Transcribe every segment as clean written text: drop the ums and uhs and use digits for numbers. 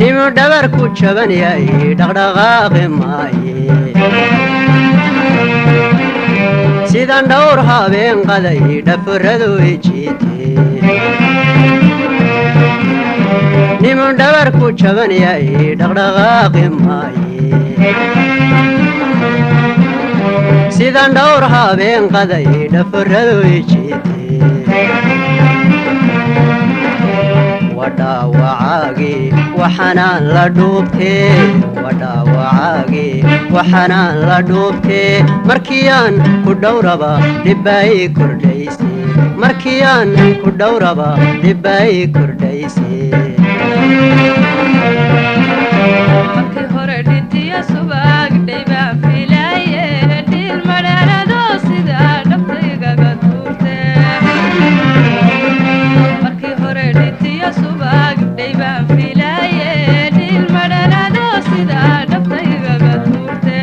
nimu dhabar ku jaban yahay dhaqdhaqaaqi maaye sidaan dhowr habeen qaday dhafaradu ijiite nimu dhabar ku jaban yahay dhaqdhaqaaqi maaye sidaan dhowr habeen qaday dhafaradu ijiite wadhaawacaagii waxanaan la dhuubtee wadhaawacaagii waxanaan la dhuubtee markiyaan ku dhowraba dhibbaay kordhayse markiyaan ku dhowraba dhibbaay kordhayse markii hore dhitiya subag dhaybaan filaaye dhil madhanado sida dhabtaygaga tuurte markii hore dhitiya subag dhaybaan filaaye dhil madhanado sida dhabtaygaga tuurte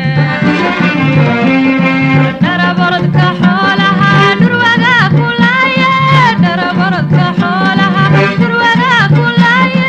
dharabaradka xoolaha dhurwaga kulaaye dharabaradka xoolaha dhurwaga kulaaye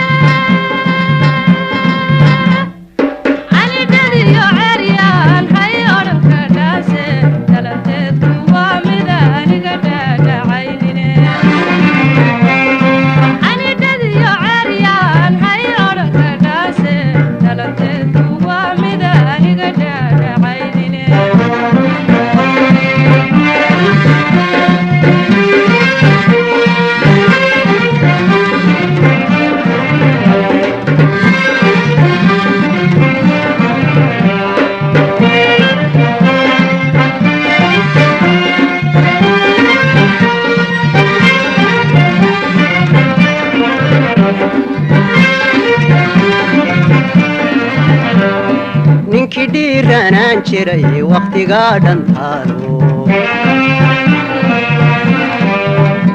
ninkii dhiiranaan jiray waqtigaa dhantaalo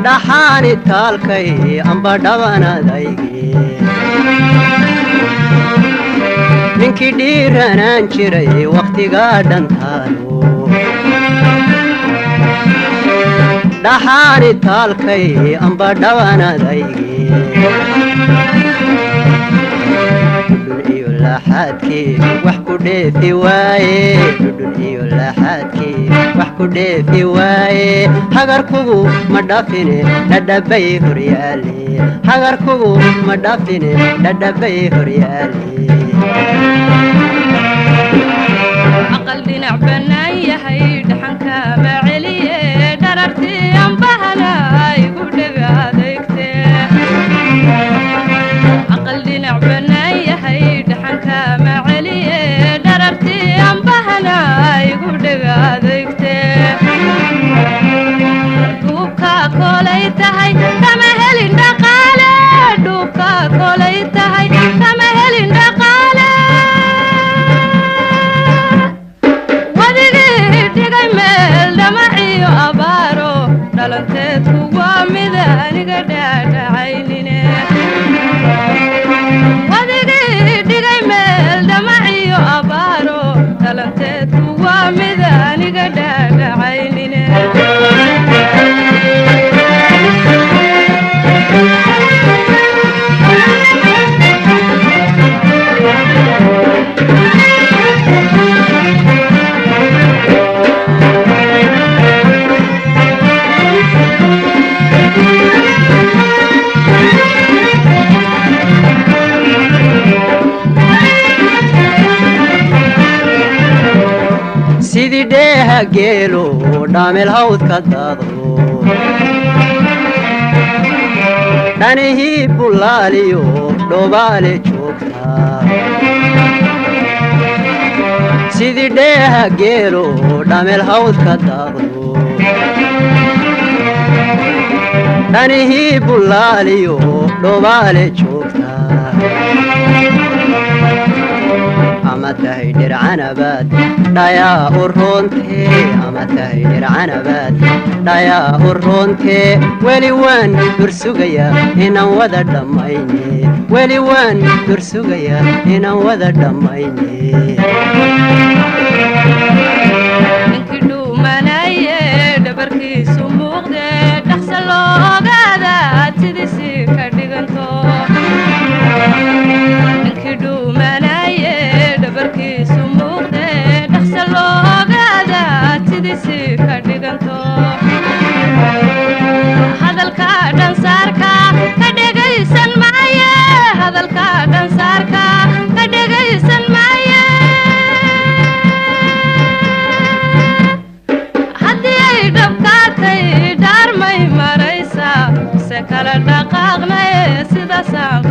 dhaxaani taalkay amba dhabanadayge ninkii dhiiranaan jiray waqtigaa dhantaalo dhaxaani taalkay amba dhabanadayge laxaadkii wax ku dheefi waaye dhudhun iyo laxaadkii wax ku dheefi waaye hagarkugu ma dhafine dhadhabay horyaale hagarkugu ma dhafine dhadhabay horyaale aqal dhinac bannaan yahay dhaxanka ma celiye dharartii ambahana igu dhega adeegte aqal dhinac bannaan yahay dhaxanka ma celiye dharartii ambahana igu dhega adeegte dhuubka kolay tahay kama helin dhaqaale dhuubka kolay tahay kama helin dhaqaale wadigii dhigay meel dhamaciyo abaaro dhalanteedku waa mid aniga dhaadhacaynine wadigii dhigay meel dhamaciyo abaaro dhalanteedku waa mid aniga dhaadhacaynine sidii dheeha geelo dhaamel hawdka daadlo dhanihii bullaaliyo dhobaale joogtaa sidii dheeha geelo dhaamel hawdka daadlo dhanihii bullaaliyo dhobaale joogtaa ama tahay dhircanabaad dhayaa u roontee ama tahay dhircanabaad dhayaa u roontee weli waan dursugaya inaan wada dhammayne weli waan dursugaya inaan wada dhammayne ninkii dhuumanaye dhabarkiisu muuqde dhaqsa looga ka dhiganto hadalka dhansaarka ka dhegaysan maaye hadalka dhansaarka ka dhegaysan maaye haddii ay dhabkaatay dhaarmay maraysa se kala dhaqaaqnaye sidaasaan